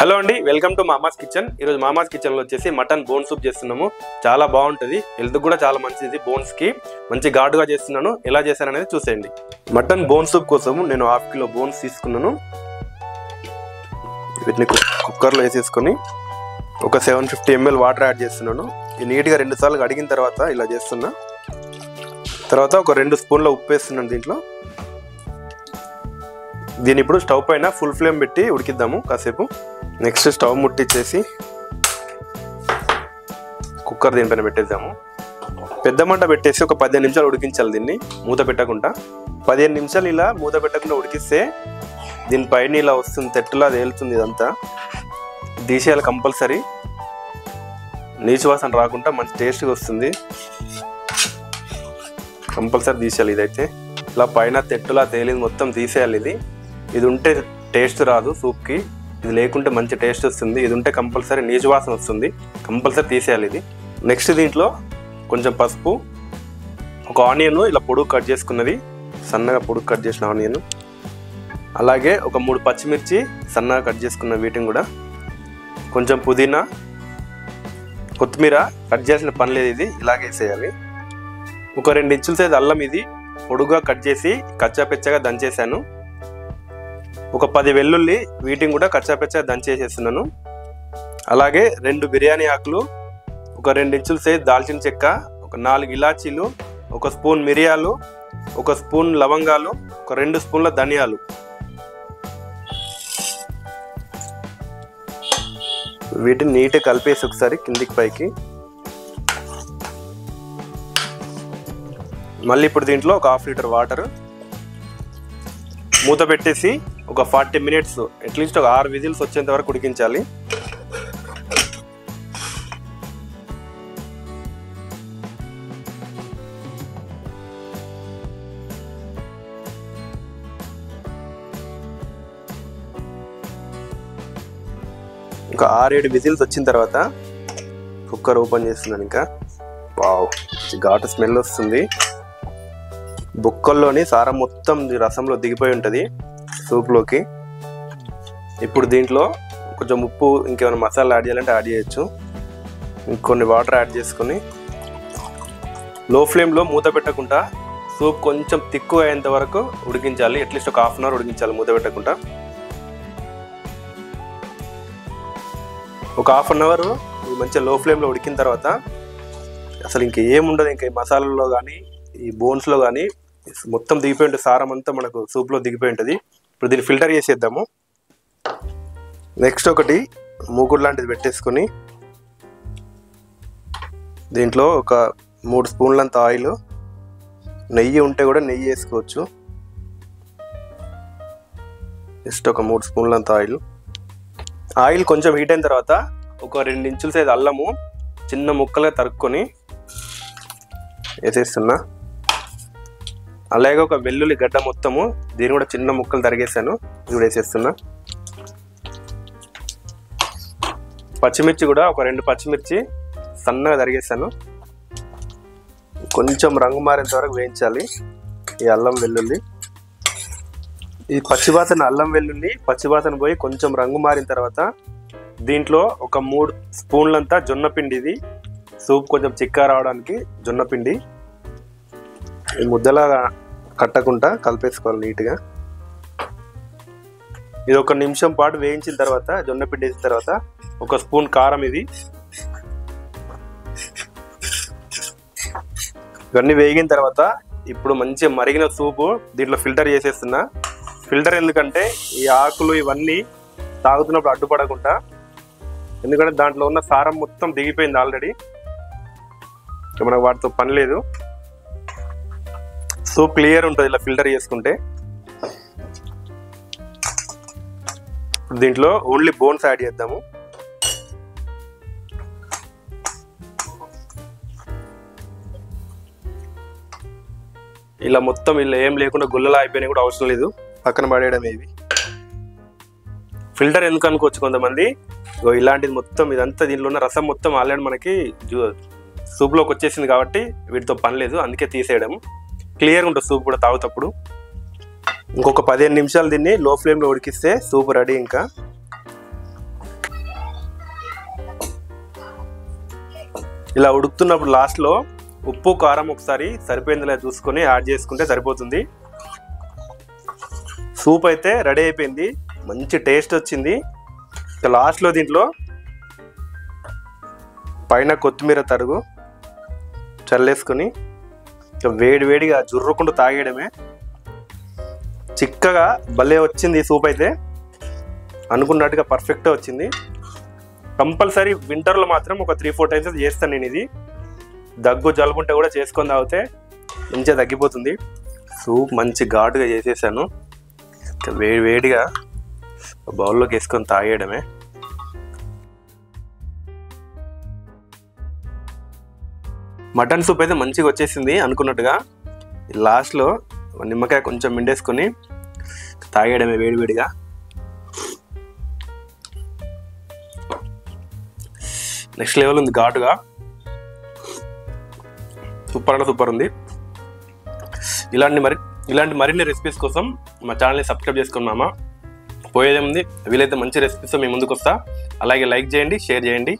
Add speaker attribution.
Speaker 1: Hello అండి, welcome to మామాస్ kitchen. ఈరోజు మామాస్ కిచెన్లో వచ్చేసి మటన్ బోన్ సూప్ చేస్తున్నాము. చాలా బాగుంటుంది, హెల్త్ కూడా చాలా మంచిది. బోన్స్కి మంచి ఘాటుగా చేస్తున్నాను. ఎలా చేశాననేది చూసేయండి. మటన్ బోన్ సూప్ కోసం నేను 1/2 కిలో బోన్స్ తీసుకున్నాను. వీటిని కుక్కర్లో వేసేసుకొని ఒక 750 ml వాటర్ యాడ్ చేస్తున్నాను. ఇది నీట్గా 2 సార్లు కడిగిన తర్వాత ఇలా చేస్తున్నా. తర్వాత ఒక 2 స్పూన్ల ఉప్పు వేస్తున్నాను దీంట్లో. దీని ఇప్పుడు స్టవ్ పైన ఫుల్ ఫ్లేమ్ పెట్టి ఉడికిద్దాము కాసేపు. నెక్స్ట్ స్టవ్ ముట్టించేసి కుక్కర్ దీనిపైన పెట్టేద్దాము. పెద్ద మంట పెట్టేసి ఒక 15 నిమిషాలు ఉడికించాలి. దీన్ని మూత పెట్టకుండా 15 నిమిషాలు ఇలా మూత పెట్టకుండా ఉడికిస్తే దీనిపైన ఇలా వస్తుంది, తెట్టులా తేలుతుంది. ఇదంతా తీసేయాలి కంపల్సరీ. నీచు వాసన రాకుండా మంచి టేస్ట్గా వస్తుంది. కంపల్సరీ తీసేయాలి. ఇదైతే ఇలా పైన తెట్టులా తేలింది మొత్తం తీసేయాలి. ఇది ఉంటే టేస్ట్ రాదు సూప్కి, ఇది లేకుంటే మంచి టేస్ట్ వస్తుంది. ఇది ఉంటే కంపల్సరీ నీచు వాసన వస్తుంది, కంపల్సరీ తీసేయాలి ఇది. నెక్స్ట్ దీంట్లో కొంచెం పసుపు, ఒక ఆనియన్ ఇలా పొడుగు కట్ చేసుకున్నది, సన్నగా పొడుగు కట్ చేసిన ఆనియన్, అలాగే ఒక 3 పచ్చిమిర్చి సన్నగా కట్ చేసుకున్న వీటిని కూడా, కొంచెం పుదీనా, కొత్తిమీర కట్ చేసిన పని లేదు, ఇది ఇలాగే వేసేయాలి. ఒక 2 ఇంచుల సైజు అల్లం ఇది పొడుగుగా కట్ చేసి కచ్చాపెచ్చగా దంచేసాను. ఒక 10 వెల్లుల్లి వీటిని కూడా కచ్చాపెచ్చగా దంచేసేస్తున్నాను. అలాగే 2 బిర్యానీ ఆకులు, ఒక 2 ఇంచుల సైజు దాల్చిన చెక్క, ఒక 4 ఇలాచీలు, ఒక స్పూన్ మిరియాలు, ఒక స్పూన్ లవంగాలు, ఒక 2 స్పూన్ల ధనియాలు. వీటిని నీట్గా కలిపేసి ఒకసారి కిందికి పైకి. మళ్ళీ ఇప్పుడు దీంట్లో ఒక 1/2 లీటర్ వాటర్, మూత పెట్టేసి ఒక 40 మినిట్స్ అట్లీస్ట్ ఒక 6 విజిల్స్ వచ్చేంత వరకు ఉడికించాలి. ఇంకా 6-7 విజిల్స్ వచ్చిన తర్వాత కుక్కర్ ఓపెన్ చేస్తున్నాను. ఇంకా వావ్, ఘాటు స్మెల్ వస్తుంది. బుక్కల్లోని సారం మొత్తం రసంలో దిగిపోయి ఉంటుంది సూప్లోకి. ఇప్పుడు దీంట్లో కొంచెం ఉప్పు, ఇంకేమైనా మసాలా యాడ్ చేయాలంటే యాడ్ చేయొచ్చు. ఇంకొన్ని వాటర్ యాడ్ చేసుకొని లో ఫ్లేమ్లో మూత పెట్టకుండా సూప్ కొంచెం తిక్కువ అయ్యేంత వరకు ఉడికించాలి. అట్లీస్ట్ ఒక 1/2 అవర్ ఉడికించాలి మూత పెట్టకుండా. ఒక 1/2 అవర్ మంచిగా లో ఫ్లేమ్లో ఉడికిన తర్వాత అసలు ఇంకేముండదు. ఇంకా మసాలాల్లో కానీ ఈ బోన్స్లో కానీ మొత్తం దిగిపోయి ఉంటుంది, సారం అంతా మనకు సూప్లో దిగిపోయి ఉంటుంది. ఇప్పుడు దీన్ని ఫిల్టర్ చేసేద్దాము. నెక్స్ట్ ఒకటి మూకుడు లాంటిది పెట్టేసుకొని దీంట్లో ఒక 3 స్పూన్లంత ఆయిల్, నెయ్యి ఉంటే కూడా నెయ్యి వేసుకోవచ్చు. జస్ట్ ఒక 3 స్పూన్లంత ఆయిల్ కొంచెం హీట్ అయిన తర్వాత ఒక 2 ఇంచుల సైజు అల్లము చిన్న ముక్కలుగా తరుక్కొని వేసేస్తున్నా. అలాగే ఒక వెల్లుల్లి గడ్డ మొత్తము దీన్ని కూడా చిన్న ముక్కలు తరిగేసాను, ఇది వేసేస్తున్నా. పచ్చిమిర్చి కూడా ఒక 2 పచ్చిమిర్చి సన్నగా తరిగేసాను. కొంచెం రంగు మారేంత వరకు వేయించాలి ఈ అల్లం వెల్లుల్లి. ఈ పచ్చివాసన, అల్లం వెల్లుల్లి పచ్చివాసన పోయి కొంచెం రంగు మారిన తర్వాత దీంట్లో ఒక 3 స్పూన్లంతా జొన్న పిండి, ఇది సూప్ కొంచెం చిక్కగా రావడానికి జొన్న పిండి. ఈ ముద్దలాగా కట్టకుండా కలిపేసుకోవాలి నీట్గా. ఇది ఒక నిమిషం పాటు వేయించిన తర్వాత, జొన్న పిండి వేసిన తర్వాత ఒక స్పూన్ కారం, ఇది ఇవన్నీ వేగిన తర్వాత ఇప్పుడు మంచిగా మరిగిన సూపు దీంట్లో ఫిల్టర్ చేసేస్తున్నా. ఫిల్టర్ ఎందుకంటే ఈ ఆకులు ఇవన్నీ తాగుతున్నప్పుడు అడ్డుపడకుండా, ఎందుకంటే దాంట్లో ఉన్న సారం మొత్తం దిగిపోయింది ఆల్రెడీ, మనకు వాటితో పని లేదు. సూప్ క్లియర్ ఉంటుంది ఇలా ఫిల్టర్ చేసుకుంటే. దీంట్లో ఓన్లీ బోన్స్ యాడ్ చేద్దాము. ఇలా మొత్తం ఇలా ఏం లేకుండా గుల్లలా అయిపోయినా కూడా అవసరం లేదు, పక్కన పడేయడమే. ఇవి ఫిల్టర్ ఎందుకు అనుకోవచ్చు కొంతమంది. ఇలాంటిది మొత్తం ఇదంతా దీంట్లో ఉన్న రసం మొత్తం ఆల్రెడీ మనకి సూప్లోకి వచ్చేసింది కాబట్టి వీటితో పని లేదు, అందుకే తీసేయడం. క్లియర్గా ఉంటుంది సూప్ కూడా తాగుతప్పుడు. ఇంకొక 15 నిమిషాలు దీన్ని లో ఫ్లేమ్లో ఉడికిస్తే సూప్ రెడీ. ఇంకా ఇలా ఉడుకుతున్నప్పుడు లాస్ట్లో ఉప్పు కారం ఒకసారి సరిపోయిందిలే చూసుకొని యాడ్ చేసుకుంటే సరిపోతుంది. సూప్ అయితే రెడీ అయిపోయింది, మంచి టేస్ట్ వచ్చింది. ఇక లాస్ట్లో దీంట్లో పైన కొత్తిమీర తరుగు చల్లేసుకొని ఇక వేడివేడిగా జుర్రుకుంటూ తాగేయడమే. చిక్కగా భలే వచ్చింది సూప్ అయితే, అనుకున్నట్టుగా పర్ఫెక్ట్గా వచ్చింది. కంపల్సరీ వింటర్లో మాత్రం ఒక 3-4 టైమ్స్ చేస్తాను నేను ఇది. దగ్గు జలుబుంటే కూడా చేసుకొని తాగితే మంచిగా తగ్గిపోతుంది. సూప్ మంచి ఘాటుగా చేసేసాను. వేడిగా బౌల్లోకి వేసుకొని తాగేయడమే. మటన్ సూప్ అయితే మంచిగా వచ్చేసింది అనుకున్నట్టుగా. లాస్ట్లో నిమ్మకాయ కొంచెం మిండేసుకొని తాగేయడమే వేడివేడిగా. నెక్స్ట్ లెవెల్ ఉంది ఘాటుగా, సూపర్ ఉంది. ఇలాంటి మరిన్ని రెసిపీస్ కోసం మా ఛానల్ని సబ్స్క్రైబ్ చేసుకోండి మామ. పోయేదేముంది, వీలైతే మంచి రెసిపీస్ మీ ముందుకు వస్తా. అలాగే లైక్ చేయండి, షేర్ చేయండి.